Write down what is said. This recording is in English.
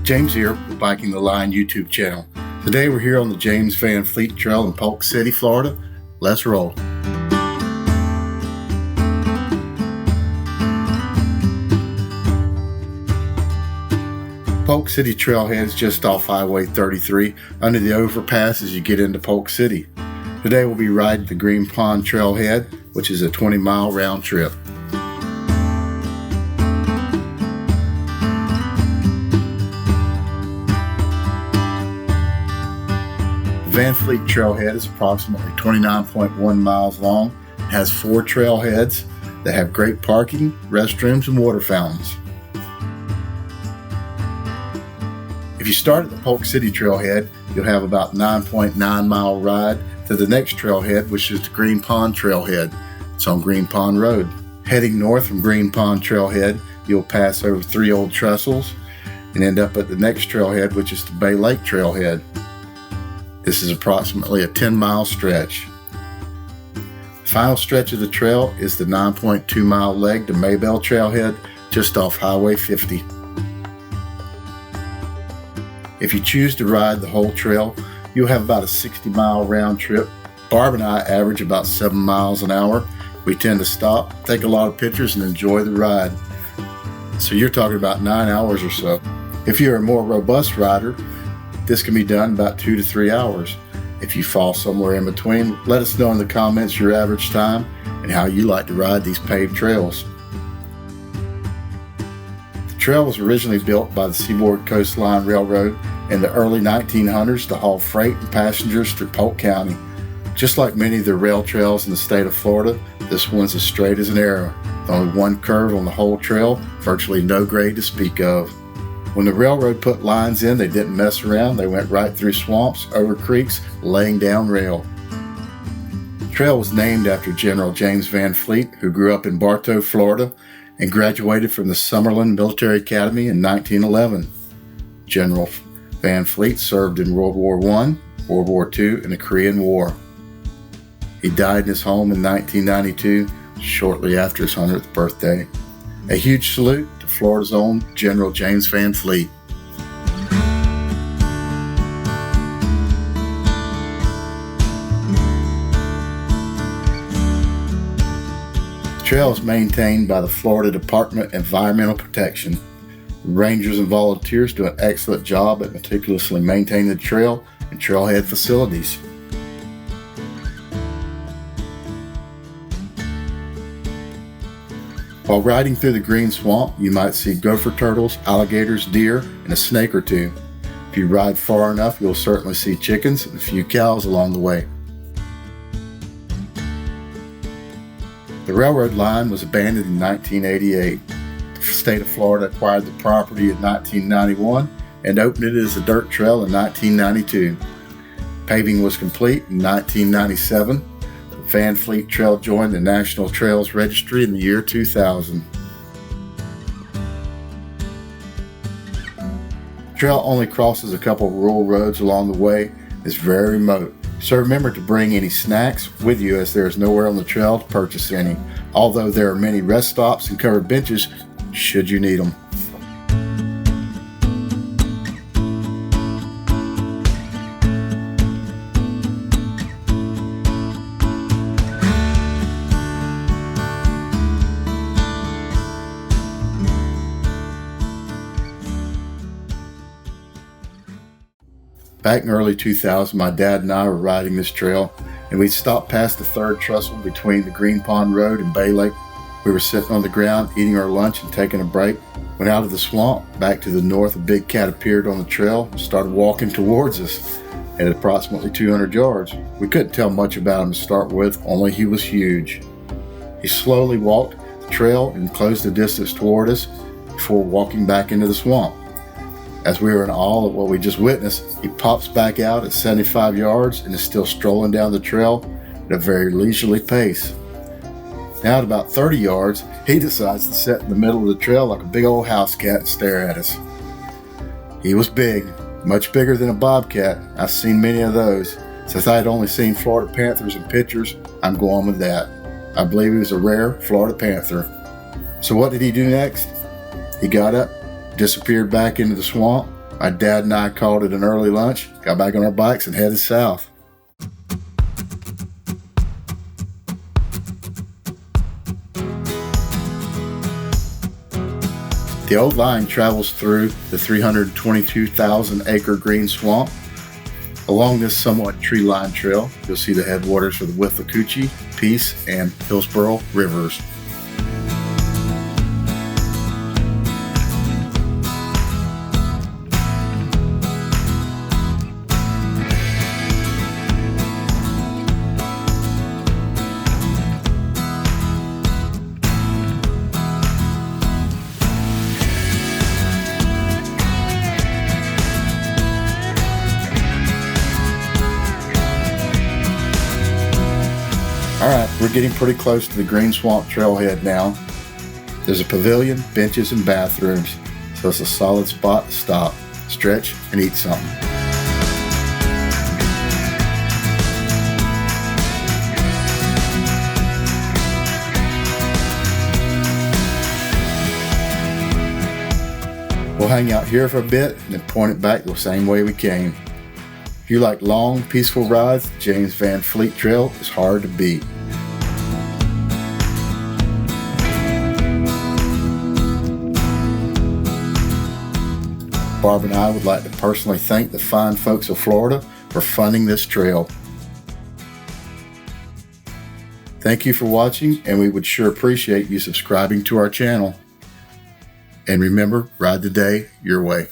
James here with Biking the Line YouTube channel. Today we're here on the James Van Fleet Trail in Polk City, Florida. Let's roll. Polk City Trailhead is just off Highway 33 under the overpass as you get into Polk City. Today we'll be riding the Green Pond Trailhead, which is a 20-mile round trip. The Van Fleet Trailhead is approximately 29.1 miles long. It has 4 trailheads that have great parking, restrooms, and water fountains. If you start at the Polk City Trailhead, you'll have about 9.9 mile ride to the next trailhead, which is the Green Pond Trailhead. It's on Green Pond Road. Heading north from Green Pond Trailhead, you'll pass over 3 old trestles and end up at the next trailhead, which is the Bay Lake Trailhead. This is approximately a 10-mile stretch. The final stretch of the trail is the 9.2 mile leg to Maybell Trailhead, just off Highway 50. If you choose to ride the whole trail, you'll have about a 60-mile round trip. Barb and I average about 7 miles an hour. We tend to stop, take a lot of pictures, and enjoy the ride. So you're talking about 9 hours or so. If you're a more robust rider, this can be done in about 2 to 3 hours. If you fall somewhere in between, let us know in the comments your average time and how you like to ride these paved trails. The trail was originally built by the Seaboard Coastline Railroad in the early 1900s to haul freight and passengers through Polk County. Just like many of the rail trails in the state of Florida, this one's as straight as an arrow. With only one curve on the whole trail, virtually no grade to speak of. When the railroad put lines in, they didn't mess around. They went right through swamps, over creeks, laying down rail. The trail was named after General James Van Fleet, who grew up in Bartow, Florida, and graduated from the Summerlin Military Academy in 1911. General Van Fleet served in World War I, World War II, and the Korean War. He died in his home in 1992, shortly after his 100th birthday. A huge salute to Florida's own General James Van Fleet. The trail is maintained by the Florida Department of Environmental Protection. Rangers and volunteers do an excellent job at meticulously maintaining the trail and trailhead facilities. While riding through the green swamp, you might see gopher turtles, alligators, deer, and a snake or two. If you ride far enough, you'll certainly see chickens and a few cows along the way. The railroad line was abandoned in 1988. The state of Florida acquired the property in 1991 and opened it as a dirt trail in 1992. Paving was complete in 1997. The Van Fleet Trail joined the National Trails Registry in the year 2000. The trail only crosses a couple of rural roads along the way. It's very remote, so remember to bring any snacks with you as there is nowhere on the trail to purchase any, although there are many rest stops and covered benches should you need them. Back in early 2000, my dad and I were riding this trail, and we stopped past the 3rd trestle between the Green Pond Road and Bay Lake. We were sitting on the ground, eating our lunch and taking a break. Went out of the swamp, back to the north. A big cat appeared on the trail and started walking towards us at approximately 200 yards. We couldn't tell much about him to start with, only he was huge. He slowly walked the trail and closed the distance toward us before walking back into the swamp. As we were in awe of what we just witnessed, he pops back out at 75 yards and is still strolling down the trail at a very leisurely pace. Now at about 30 yards, he decides to sit in the middle of the trail like a big old house cat and stare at us. He was big, much bigger than a bobcat. I've seen many of those. Since I had only seen Florida Panthers in pictures, I'm going with that. I believe he was a rare Florida Panther. So what did he do next? He got up, disappeared back into the swamp. My dad and I called it an early lunch, got back on our bikes, and headed south. The old line travels through the 322,000-acre green swamp. Along this somewhat tree-lined trail, you'll see the headwaters for the Withlacoochee, Peace, and Hillsborough rivers. Alright, we're getting pretty close to the Green Swamp trailhead now. There's a pavilion, benches, and bathrooms, so it's a solid spot to stop, stretch, and eat something. We'll hang out here for a bit and then point it back the same way we came. If you like long, peaceful rides, the James Van Fleet Trail is hard to beat. Barb and I would like to personally thank the fine folks of Florida for funding this trail. Thank you for watching, and we would sure appreciate you subscribing to our channel. And remember, ride the day your way.